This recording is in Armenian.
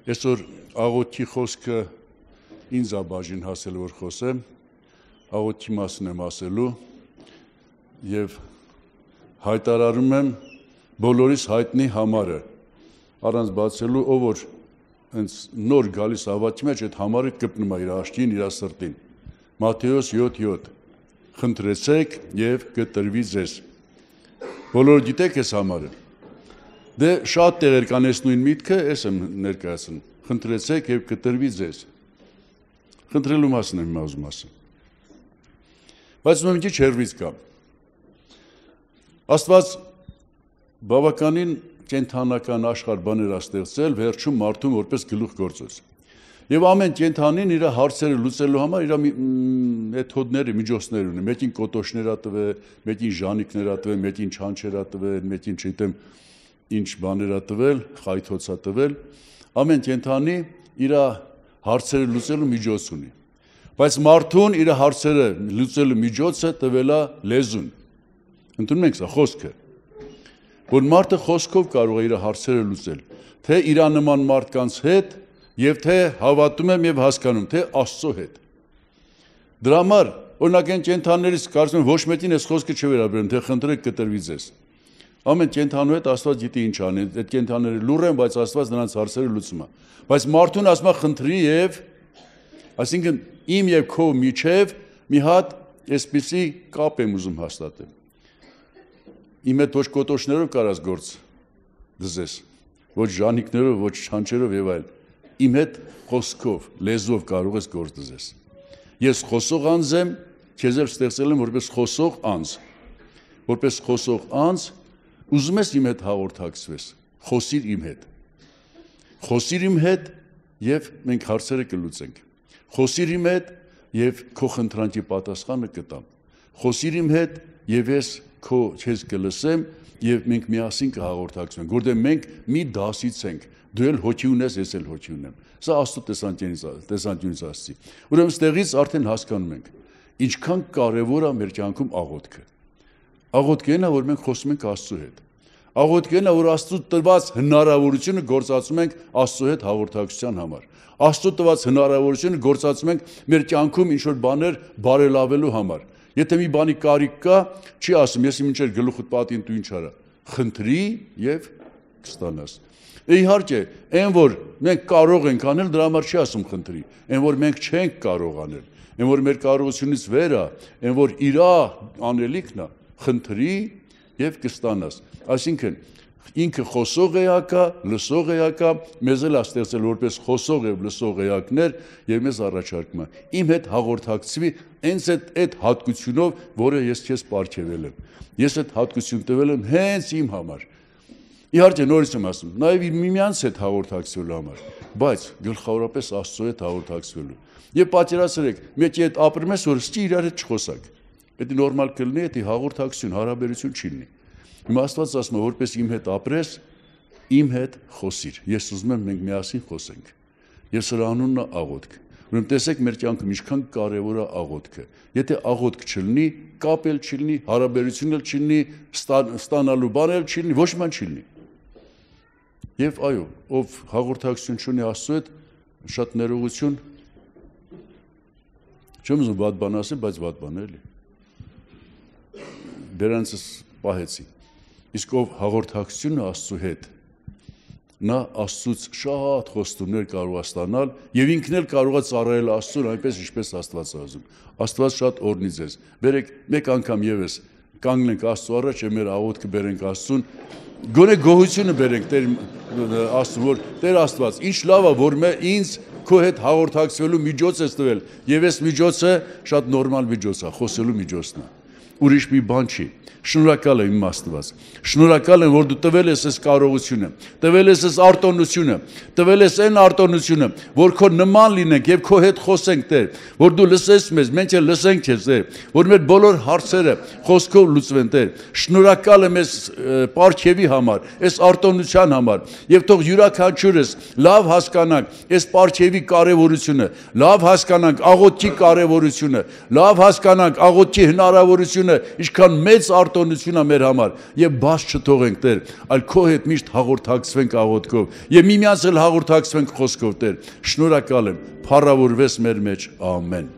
Այսօր աղոթքի խոսքը ինձ է բաժին հասել, որ խոսեմ, աղոթքի մասին եմ ասելու եւ հայտարարում եմ բոլորիս հայտնի համարը, առանց բացելու, ով որ հենց նոր գալիս հավատքի մեջ այդ համարը կպնում է իր աշտին, իր սրտին։ Մատթեոս 7:7 Խնդրեցեք եւ կտրվի ձեզ։ Բոլորը գիտեք այս համարը։ Դե շատ տեղեր կան այս նույն միտքը, ես եմ ներկայացնում։ Խնդրեցեք եւ կտրվի ձեզ։ Խնդրելու մասն եմ ուզում ասել։ Բայց ուրեմն ինչ հերվից կա։ Աստված բավականին կենթանական աշխարհ բաներ է ստեղծել, վերջում մարդուն որպես գլուխ գործոց։ Եվ ամեն կենթանին իր հարցերը լուծելու համար իր մեթոդները, միջոցներ ունի։ Մեկին կոտոշներ ա տվել, մեկին ժանիքներ ա տվել, մեկին չանչեր ա տվել, մեկին չգիտեմ ինչ բաներ ա տվել, խայթոց ա տվել։ Ամեն կենթանի իր հարցերը լուծելու միջոց ունի։ Բայց մարդուն իր հարցերը լուծելու միջոցը տվել է լեզուն։ Ընդունում եք սա խոսքը։ Որ մարդը խոսքով կարող է իր հարցերը լուծել, թե իր նման մարդկանց հետ եւ թե հավատում եմ եւ հասկանում, թե Աստծո հետ։ Դրա համար օրինակ այն կենթաններից կարծում եմ ոչ մեկին այս խոսքը չվերաբերում, թե խնդրեք կտրվի ձեզ։ Ամեն կենթանու հետ Աստված գիտի ինչ անի, այդ կենթաները լուռ են, բայց Աստված նրանց հարցերը լուծում է։ Բայց մարդուն ասում է խնդրի եւ այսինքն իմ եւ քո միջև մի հատ այսպիսի կապ եմ ուզում հաստատել։ Իմ հետ ոչ կոտոշներով կարաս գործ դզես, ոչ ժանիքներով, ոչ չանչերով եւ այլ։ Իմ հետ խոսքով, լեզվով կարող ես գործ դզես։ Ես խոսող անձ եմ, քեզ էլ ստեղծել եմ որպես խոսող անձ։ Որպես խոսող անձ ուզում ես իմ հետ հաղորդակցվես, խոսիր իմ հետ։ Խոսիր իմ հետ եւ մենք հարցերը կլուծենք։ Խոսիր իմ հետ եւ քո խնդրանքի պատասխանը կտամ։ Խոսիր իմ հետ եւ ես քո քեզ կլսեմ եւ մենք միասին կհաղորդակցվենք, որտեղ մենք մի դասից ենք։ Դու էլ հոգի ունես, ես էլ հոգի ունեմ։ Սա Աստծո տեսանկյունից ասացի։ Ուրեմն ստեղից արդեն հասկանում ենք, ինչքան կարևոր է մեր կյանքում աղոթքը։ Աղոթքն է, որ մենք խոսում ենք Աստծո հետ։ Աղոթքն է, որ Աստծո տրված հնարավորությունը գործածում ենք Աստծո հետ հաղորդակցության համար։ Աստծո տված հնարավորությունը գործածում ենք մեր կյանքում ինչ-որ բաներ բարելավելու համար։ Եթե մի բանի կարիք կա, չի ասում, ես մինչև գլուխդ պատին դու ինչ արա։ Խնդրի եւ կստանաս։ Իհարկե, այն որ մենք կարող ենք անել, դրա համար չի ասում խնդրի։ Այն որ մենք չենք կարող անել, այն որ մեր կարողությունից վեր է, այն որ իր անելիքն է, խնդրի եւ կստանաս։ Այսինքն ինքը խոսող էակա, լսող էակա, մեզ էլ է ստեղծել որպես խոսող եւ լսող էակներ եւ մեզ առաջարկում է։ Իմ հետ հաղորդակցվի հենց այդ հատկությունով, որը ես քեզ պարգևել եմ։ Ես այդ հատկություն տվել եմ հենց իմ համար։ Իհարկե նորից եմ ասում, նաեւ միմյանց հետ հաղորդակցվելու համար, բայց գլխավորապես Աստծո հետ հաղորդակցվելու։ Եվ պատկերացրեք, մեկի հետ ապրում ես, որ ստի իրար հետ չխոսակ։ Դա նորմալ կլինի, դա հաղորդակցություն, հարաբերություն չի լինի։ Հիմա Աստված ասում է, որպես իմ հետ ապրես, իմ հետ խոսիր։ Ես ուզում եմ մենք միասին խոսենք։ Եվ սրա անունն է աղոթք։ Ուրեմն տեսեք մեր կյանքում ինչքան կարևոր է աղոթքը։ Եթե աղոթք չլինի, կապ էլ չլինի, հարաբերություն էլ չլինի, ստանալու բան էլ չլինի, ոչ մի բան չլինի։ Եվ այո, ով հաղորդակցություն չունի Աստծո հետ, շատ ներողություն։ Չեմ ուզում վատ բան ասել, բայց վատ բան է էլի։ Դրանցս պահեցի։ Իսկ ով հաղորդակցություն է Աստծո հետ, նա Աստծուց շատ խոստումներ կարող է ստանալ եւ ինքն էլ կարող է ծառայել Աստծուն այնպես ինչպես Աստված է ուզում։ Աստված շատ օրհնի ձեզ։ Բերեք մեկ անգամ եւս կանգնենք Աստծո առաջ եւ մեր աղոթքը բերենք Աստծուն։ Գոնե գոհությունը բերենք Տեր Աստծո, որ Տեր Աստված, ինչ լավ է, որ ինձ քո հետ հաղորդակցվելու միջոց ես տվել եւ այս միջոցը շատ նորմալ միջոց է, խոսելու միջոցն է։ Ուրիշ մի բան չի։ Շնորհակալ եմ իմ Աստված։ Շնորհակալ եմ, որ դու տվել ես այս կարողությունը, տվել ես այս արտոնությունը, տվել ես այն արտոնությունը, որ քո նման լինենք եւ քո հետ խոսենք, Տեր, որ դու լսես մեզ, մենք էլ լսենք քեզ, Տեր, որ մեր բոլոր հարցերը խոսքով լուծվեն, Տեր։ Շնորհակալ եմ այս պարգևի համար, այս արտոնության համար, եւ թող յուրաքանչյուրս լավ հասկանանք այս պարգևի կարեւորությունը, լավ հասկանանք աղոթքի կարեւորությունը, լավ հասկանանք աղոթքի հնարավորությունը ուրախությունը, ինչքան մեծ արտոնություն է մեր համար, եւ բաց չթողենք Տեր, այլ քո հետ միշտ հաղորդակցվենք աղոթքով, եւ միմյանց էլ հաղորդակցվենք խոսքով Տեր։ Շնորհակալ եմ, փառավորվես մեր մեջ, ամեն։